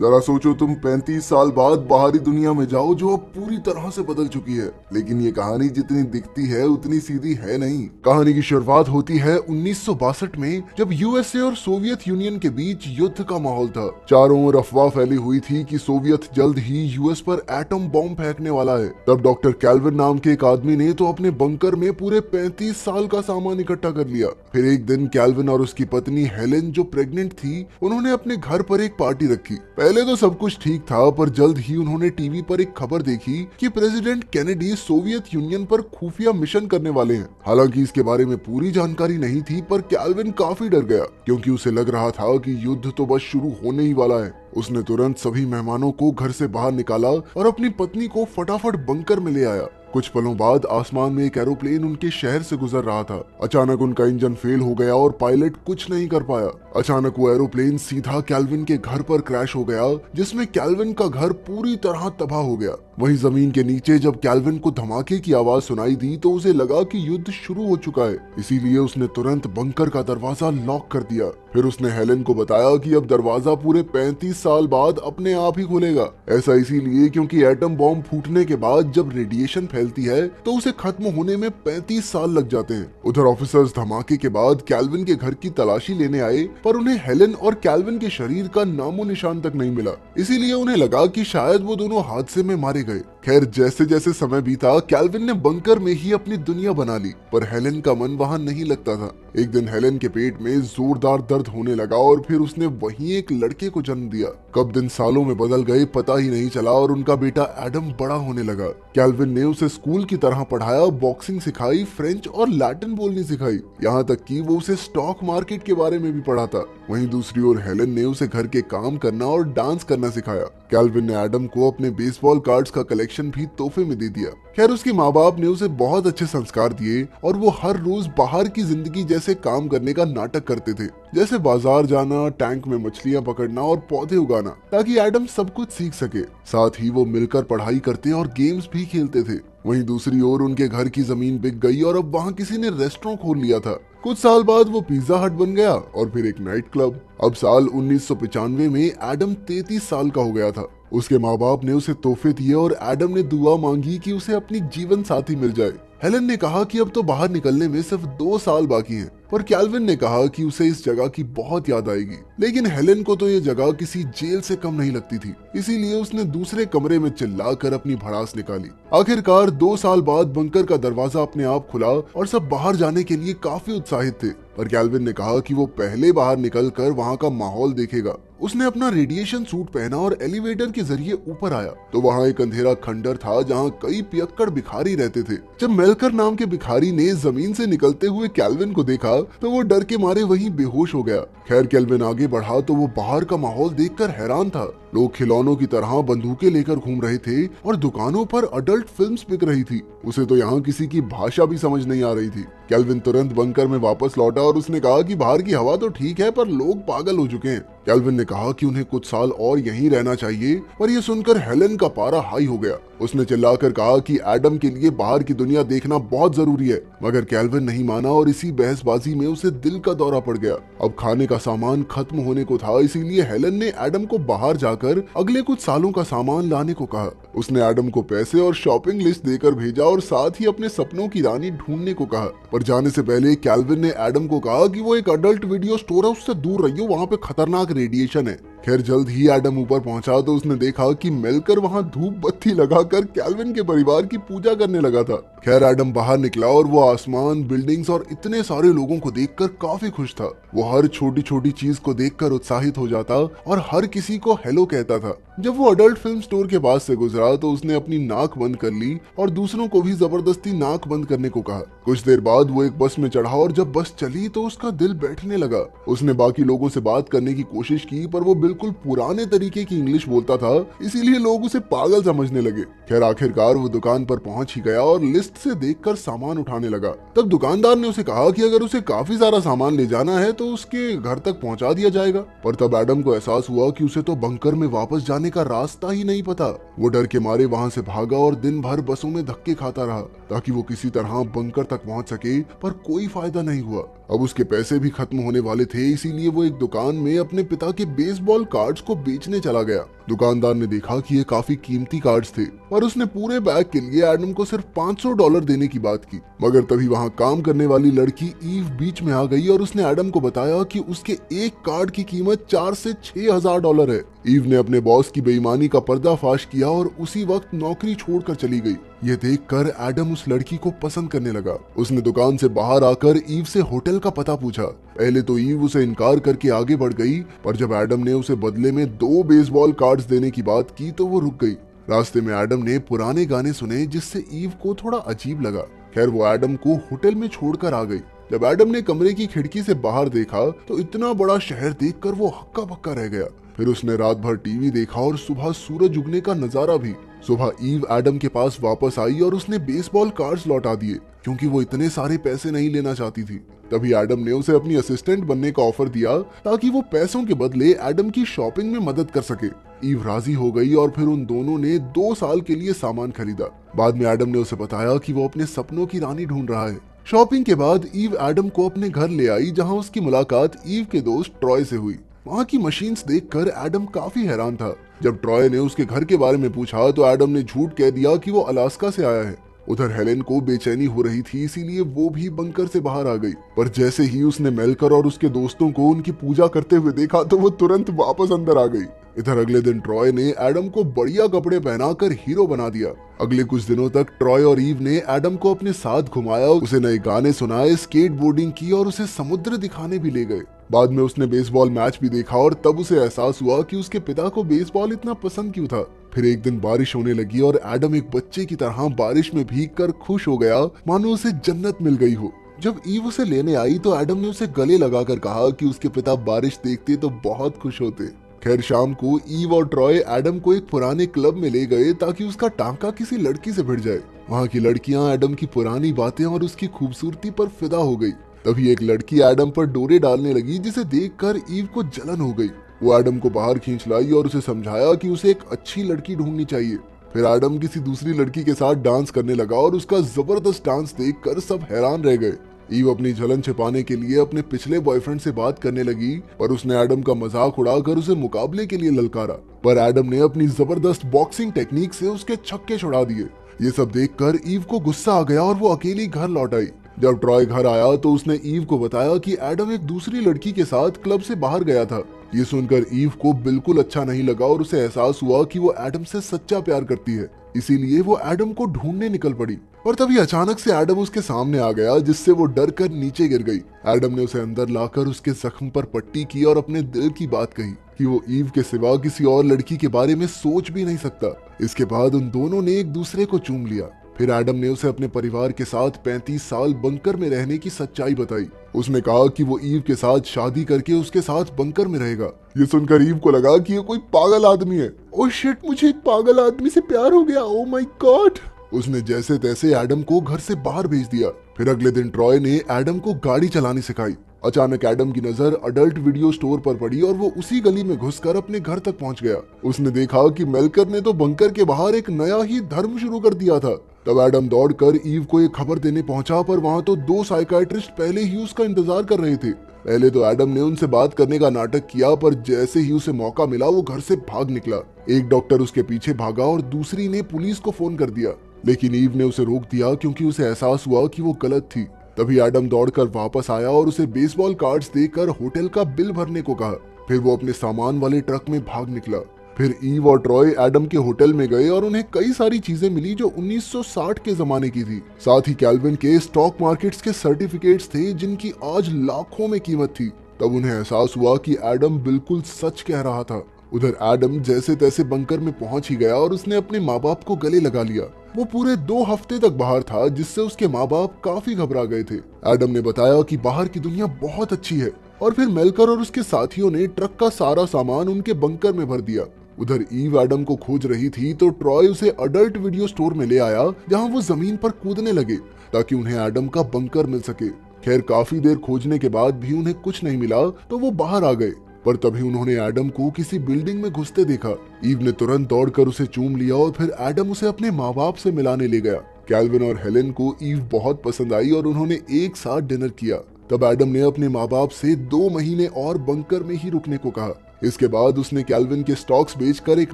जरा सोचो तुम 35 साल बाद बाहरी दुनिया में जाओ जो अब पूरी तरह से बदल चुकी है। लेकिन ये कहानी जितनी दिखती है उतनी सीधी है नहीं। कहानी की शुरुआत होती है 1962 में, जब यूएसए और सोवियत यूनियन के बीच युद्ध का माहौल था। चारों ओर अफवाह फैली हुई थी कि सोवियत जल्द ही यूएस पर एटम बॉम्ब फेंकने वाला है। तब डॉक्टर कैल्विन नाम के एक आदमी ने तो अपने बंकर में पूरे 35 साल का सामान इकट्ठा कर लिया। फिर एक दिन कैल्विन और उसकी पत्नी हेलेन, जो प्रेग्नेंट थी, उन्होंने अपने घर पर एक पार्टी रखी। पहले तो सब कुछ ठीक था, पर जल्द ही उन्होंने टीवी पर एक खबर देखी कि प्रेसिडेंट केनेडी सोवियत यूनियन पर खुफिया मिशन करने वाले हैं। हालांकि इसके बारे में पूरी जानकारी नहीं थी, पर कैल्विन काफी डर गया क्योंकि उसे लग रहा था कि युद्ध तो बस शुरू होने ही वाला है। उसने तुरंत सभी मेहमानों को घर से बाहर निकाला और अपनी पत्नी को फटाफट बंकर में ले आया। कुछ पलों बाद आसमान में एक एरोप्लेन उनके शहर से गुजर रहा था। अचानक उनका इंजन फेल हो गया और पायलट कुछ नहीं कर पाया। अचानक वो एरोप्लेन सीधा कैल्विन के घर पर क्रैश हो गया, जिसमें कैल्विन का घर पूरी तरह तबाह हो गया। वहीं जमीन के नीचे जब कैल्विन को धमाके की आवाज सुनाई दी तो उसे लगा कि युद्ध शुरू हो चुका है। इसीलिए उसने तुरंत बंकर का दरवाजा लॉक कर दिया। फिर उसने हेलेन को बताया कि अब दरवाजा पूरे 35 साल बाद अपने आप ही खुलेगा। ऐसा इसीलिए क्योंकि एटम बॉम्ब फूटने के बाद जब रेडिएशन फैलती है तो उसे खत्म होने में 35 साल लग जाते हैं। उधर ऑफिसर्स धमाके के बाद कैल्विन के घर की तलाशी लेने आए, पर उन्हें हेलेन और कैल्विन के शरीर का नामो निशान तक नहीं मिला। इसीलिए उन्हें लगा कि शायद वो दोनों हादसे में मारे गए। खैर, जैसे जैसे समय बीता कैल्विन ने बंकर में ही अपनी दुनिया बना ली, पर हेलेन का मन वहां नहीं लगता था। एक दिन हेलेन के पेट में जोरदार दर्द होने लगा और फिर उसने वहीं एक लड़के को जन्म दिया। कब दिन सालों में बदल गए पता ही नहीं चला और उनका बेटा एडम बड़ा होने लगा। कैल्विन ने उसे स्कूल की तरह पढ़ाया, बॉक्सिंग सिखाई, फ्रेंच और लैटिन बोलनी सिखाई, यहाँ तक कि वो उसे स्टॉक मार्केट के बारे में भी पढ़ाता। वहीं दूसरी ओर हेलेन ने उसे घर के काम करना और डांस करना सिखाया। कैल्विन ने एडम को अपने बेसबॉल कार्ड्स का कलेक्शन भी तोहफे में दे दिया। खैर, उसके माँ बाप ने उसे बहुत अच्छे संस्कार दिए और वो हर रोज बाहर की जिंदगी जैसे काम करने का नाटक करते थे, जैसे बाजार जाना, टैंक में मछलियां पकड़ना और पौधे उगाना, ताकि एडम सब कुछ सीख सके। साथ ही वो मिलकर पढ़ाई करते और गेम्स भी खेलते थे। वहीं दूसरी ओर उनके घर की जमीन बिक गई और अब वहाँ किसी ने रेस्टोरेंट खोल लिया था। कुछ साल बाद वो पिज्जा हट बन गया और फिर एक नाइट क्लब। अब साल 1995 में एडम 33 साल का हो गया था। उसके माँ बाप ने उसे तोहफे दिए और एडम ने दुआ मांगी कि उसे अपनी जीवन साथी मिल जाए। हेलेन ने कहा कि अब तो बाहर निकलने में सिर्फ 2 साल बाकी हैं, पर कैल्विन ने कहा कि उसे इस जगह की बहुत याद आएगी। लेकिन हेलेन को तो ये जगह किसी जेल से कम नहीं लगती थी, इसीलिए उसने दूसरे कमरे में चिल्लाकर अपनी भड़ास निकाली। आखिरकार 2 साल बाद बंकर का दरवाजा अपने आप खुला और सब बाहर जाने के लिए काफी उत्साहित थे, पर कैल्विन ने कहा कि वो पहले बाहर निकलकर वहाँ का माहौल देखेगा। उसने अपना रेडिएशन सूट पहना और एलिवेटर के जरिए ऊपर आया तो वहाँ एक अंधेरा खंडर था जहाँ कई पियक्कड़ भिखारी रहते थे। जब मेलकर नाम के भिखारी ने जमीन से निकलते हुए कैल्विन को देखा तो वो डर के मारे वहीं बेहोश हो गया। खैर, कैल्विन आगे बढ़ा तो वो बाहर का माहौल देखकर हैरान था। लोग खिलौनों की तरह बंदूकें लेकर घूम रहे थे और दुकानों पर अडल्ट फिल्म्स बिक रही थी। उसे तो यहाँ किसी की भाषा भी समझ नहीं आ रही थी। कैल्विन तुरंत बंकर में वापस लौटा और उसने कहा कि बाहर की हवा तो ठीक है, पर लोग पागल हो चुके हैं। कैल्विन ने कहा कि उन्हें कुछ साल और यहीं रहना चाहिए, पर यह सुनकर हेलेन का पारा हाई हो गया। उसने चिल्लाकर कहा कि एडम के लिए बाहर की दुनिया देखना बहुत जरूरी है, मगर कैल्विन नहीं माना और इसी बहसबाजी में उसे दिल का दौरा पड़ गया। अब खाने का सामान खत्म होने को था, इसीलिए हेलेन ने एडम को बाहर जाकर अगले कुछ सालों का सामान लाने को कहा। उसने एडम को पैसे और शॉपिंग लिस्ट देकर भेजा और साथ ही अपने सपनों की रानी ढूंढने को कहा। पर जाने से पहले कैल्विन ने एडम को कहा कि वो एक अडल्ट वीडियो स्टोर है, उससे दूर रहियो, वहाँ पे खतरनाक रेडिएशन है। खैर, जल्द ही एडम ऊपर पहुंचा तो उसने देखा कि मेलकर वहां धूप बत्ती लगाकर कैल्विन के परिवार की पूजा करने लगा था। खैर, एडम बाहर निकला और वो आसमान, बिल्डिंग्स और इतने सारे लोगों को देखकर काफी खुश था। वो हर छोटी छोटी चीज को देखकर उत्साहित हो जाता और हर किसी को हेलो कहता था। जब वो अडल्ट फिल्म स्टोर के पास से गुजरा तो उसने अपनी नाक बंद कर ली और दूसरों को भी जबरदस्ती नाक बंद करने को कहा। कुछ देर बाद वो एक बस में चढ़ा और जब बस चली तो उसका दिल बैठने लगा। उसने बाकी लोगों से बात करने की कोशिश की, पर वो बिल्कुल पुराने तरीके की इंग्लिश बोलता था, इसीलिए लोग उसे पागल समझने लगे। खैर आखिरकार वो दुकान पर पहुंच ही गया और लिस्ट से देखकर सामान उठाने लगा। तब दुकानदार ने उसे कहा कि अगर उसे काफी सारा सामान ले जाना है तो उसके घर तक पहुंचा दिया जाएगा। पर तब एडम को एहसास हुआ कि उसे तो बंकर में वापस जाने का रास्ता ही नहीं पता। वो डर के मारे वहां से भागा और दिन भर बसों में धक्के खाता रहा ताकि वो किसी तरह बंकर तक पहुंच सके, पर कोई फायदा नहीं हुआ। अब उसके पैसे भी खत्म होने वाले थे, इसीलिए वो एक दुकान में अपने पिता के बेसबॉल कार्ड्स को बेचने चला गया। दुकानदार ने देखा कि ये काफी कीमती कार्ड्स थे, पर उसने पूरे बैग के लिए एडम को सिर्फ $500 देने की बात की। मगर तभी वहां काम करने वाली लड़की ईव बीच में आ गई और उसने एडम को बताया कि उसके एक कार्ड की कीमत $4,000 से $6,000 है। ईव ने अपने बॉस की बेईमानी का पर्दाफाश किया और उसी वक्त नौकरी छोड़कर चली गई। ये देखकर एडम उस लड़की को पसंद करने लगा। उसने दुकान से बाहर आकर ईव से होटल का पता पूछा। पहले तो ईव उसे इनकार करके आगे बढ़ गई, पर जब एडम ने उसे बदले में 2 बेसबॉल कार्ड्स देने की बात की तो वो रुक गई। रास्ते में एडम ने पुराने गाने सुने जिससे ईव को थोड़ा अजीब लगा। खैर वो एडम को होटल में छोड़कर आ गई। जब एडम ने कमरे की खिड़की से बाहर देखा तो इतना बड़ा शहर देखकर वो हक्का बक्का रह गया। फिर उसने रात भर टीवी देखा और सुबह सूरज उगने का नजारा भी। सुबह ईव एडम के पास वापस आई और उसने बेसबॉल कार्ड्स लौटा दिए क्योंकि वो इतने सारे पैसे नहीं लेना चाहती थी। तभी एडम ने उसे अपनी असिस्टेंट बनने का ऑफर दिया ताकि वो पैसों के बदले एडम की शॉपिंग में मदद कर सके। ईव राजी हो गई और फिर उन दोनों ने 2 साल के लिए सामान खरीदा। बाद में एडम ने उसे बताया कि वो अपने सपनों की रानी ढूंढ रहा है। शॉपिंग के बाद ईव एडम को अपने घर ले आई, जहां उसकी मुलाकात ईव के दोस्त ट्रॉय से हुई। वहाँ की मशीन्स देखकर एडम काफी हैरान था। जब ट्रॉय ने उसके घर के बारे में पूछा तो एडम ने झूठ कह दिया कि वो अलास्का से आया है। उधर हेलेन को बेचैनी हो रही थी, इसीलिए वो भी बंकर से बाहर आ गई। पर जैसे ही उसने मेलकर और उसके दोस्तों को उनकी पूजा करते हुए देखा तो वो तुरंत वापस अंदर आ गई। इधर अगले दिन ट्रॉय ने एडम को बढ़िया कपड़े पहनाकर हीरो बना दिया। अगले कुछ दिनों तक ट्रॉय और ईव ने एडम को अपने साथ घुमाया, उसे नए गाने सुनाए, स्केट बोर्डिंग की और उसे समुद्र दिखाने भी ले गए। बाद में उसने बेसबॉल मैच भी देखा और तब उसे एहसास हुआ कि उसके पिता को बेसबॉल इतना पसंद क्यों था। फिर एक दिन बारिश होने लगी और एडम एक बच्चे की तरह बारिश में भीगकर खुश हो गया, मानो उसे जन्नत मिल गई हो। जब ईव उसे लेने आई तो एडम ने उसे गले लगाकर कहा कि उसके पिता बारिश देखते तो बहुत खुश होते। खैर शाम को ईव और ट्रॉय एडम को एक पुराने क्लब में ले गए ताकि उसका टांका किसी लड़की से भिड़ जाए। वहाँ की लड़कियां एडम की पुरानी बातें और उसकी खूबसूरती पर फिदा हो गई। तभी एक लड़की एडम पर डोरे डालने लगी, जिसे देखकर ईव को जलन हो गई। वो एडम को बाहर खींच लाई और उसे समझाया कि उसे एक अच्छी लड़की ढूंढनी चाहिए। फिर एडम किसी दूसरी लड़की के साथ डांस करने लगा और उसका जबरदस्त डांस देखकर सब हैरान रह गए। ईव अपनी जलन छिपाने के लिए अपने पिछले बॉयफ्रेंड से बात करने लगी, पर उसने एडम का मजाक उड़ाकर उसे मुकाबले के लिए ललकारा। पर एडम ने अपनी जबरदस्त बॉक्सिंग टेक्निक से उसके छक्के छुड़ा दिए। ये सब देखकर ईव को गुस्सा आ गया और वो अकेली घर लौट आई। जब ट्रॉय घर आया तो उसने ईव को बताया कि एडम एक दूसरी लड़की के साथ क्लब से बाहर गया था। ये सुनकर ईव को बिल्कुल अच्छा नहीं लगा और उसे एहसास हुआ कि वो एडम से सच्चा प्यार करती है, इसीलिए वो एडम को ढूंढने निकल पड़ी। और तभी अचानक से एडम उसके सामने आ गया, जिससे वो डर कर नीचे गिर गई। एडम ने उसे अंदर लाकर उसके जख्म पर पट्टी की और अपने दिल की बात कही कि वो ईव के सिवा किसी और लड़की के बारे में सोच भी नहीं सकता। इसके बाद उन दोनों ने एक दूसरे को चूम लिया। फिर एडम ने उसे अपने परिवार के साथ 35 साल बंकर में रहने की सच्चाई बताई। उसने कहा कि वो ईव के साथ शादी करके उसके साथ बंकर में रहेगा। ये सुनकर ईव को लगा कि ये कोई पागल आदमी है। ओह शिट, मुझे एक पागल आदमी से प्यार हो गया, ओह माय गॉड। उसने जैसे तैसे एडम को घर से बाहर भेज दिया। फिर अगले दिन ट्रॉय ने एडम को गाड़ी चलानी सिखाई। अचानक एडम की नजर अडल्ट वीडियो स्टोर पर पड़ी और वो उसी गली में घुसकर अपने घर तक पहुंच गया। उसने देखा कि मेलकर ने तो बंकर के बाहर एक नया ही धर्म शुरू कर दिया था। तब एडम दौड़कर ईव को एक खबर देने पहुंचा, पर वहां तो 2 साइकाइट्रिस्ट पहले ही उसका इंतजार कर रहे थे। पहले तो एडम ने उनसे बात करने का नाटक किया, पर जैसे ही उसे मौका मिला वो घर से भाग निकला। एक डॉक्टर उसके पीछे भागा और दूसरी ने पुलिस को फोन कर दिया, लेकिन ईव ने उसे रोक दिया क्योंकि उसे एहसास हुआ कि वो गलत थी। तभी एडम दौड़कर वापस आया और उसे बेसबॉल कार्ड्स देकर होटल का बिल भरने को कहा। फिर वो अपने सामान वाले ट्रक में भाग निकला। फिर ईव और ट्रॉय एडम के होटल में गए और उन्हें कई सारी चीजें मिली जो 1960 के जमाने की थी। साथ ही कैल्विन के स्टॉक मार्केट्स के सर्टिफिकेट्स थे जिनकी आज लाखों में कीमत थी। तब उन्हें एहसास हुआ कि एडम बिल्कुल सच कह रहा था। उधर एडम जैसे तैसे बंकर में पहुंच ही गया और उसने अपने माँ बाप को गले लगा लिया। वो पूरे 2 हफ्ते तक बाहर था, जिससे उसके माँ बाप काफी घबरा गए थे। एडम ने बताया कि बाहर की दुनिया बहुत अच्छी है और फिर मेलकर और उसके साथियों ने ट्रक का सारा सामान उनके बंकर में भर दिया। उधर ईव एडम को खोज रही थी तो ट्रॉय उसे अडल्ट वीडियो स्टोर में ले आया, जहां वो जमीन पर कूदने लगे ताकि उन्हें एडम का बंकर मिल सके। खैर काफी देर खोजने के बाद भी उन्हें कुछ नहीं मिला तो वो बाहर आ गए, पर तभी उन्होंने एडम को किसी बिल्डिंग में घुसते देखा। ईव ने तुरंत दौड़कर उसे चूम लिया और फिर एडम उसे अपने माँ बाप से मिलाने ले गया। कैल्विन और हेलेन को ईव बहुत पसंद आई और उन्होंने एक साथ डिनर किया। तब एडम ने अपने माँ बाप से 2 महीने और बंकर में ही रुकने को कहा। इसके बाद उसने कैल्विन के स्टॉक्स बेचकर एक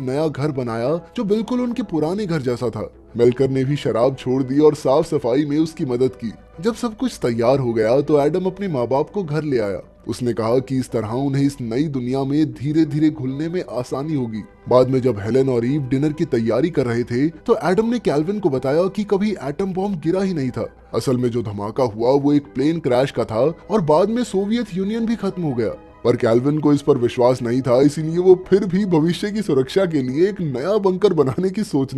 नया घर बनाया जो बिल्कुल उनके पुराने घर जैसा था। मेलकर ने भी शराब छोड़ दी और साफ सफाई में उसकी मदद की। जब सब कुछ तैयार हो गया तो एडम अपने माँ बाप को घर ले आया। उसने कहा कि इस तरह उन्हें इस नई दुनिया में धीरे धीरे घुलने में आसानी होगी। बाद में जब हेलेन और ईव डिनर की तैयारी कर रहे थे तो एडम ने कैल्विन को बताया कि कभी एटम बॉम्ब गिरा ही नहीं था। असल में जो धमाका हुआ वो एक प्लेन क्रैश का था और बाद में सोवियत यूनियन भी खत्म हो गया। पर कैल्विन को इस पर विश्वास नहीं था, इसीलिए वो फिर भी भविष्य की सुरक्षा के लिए एक नया बंकर बनाने की सोचने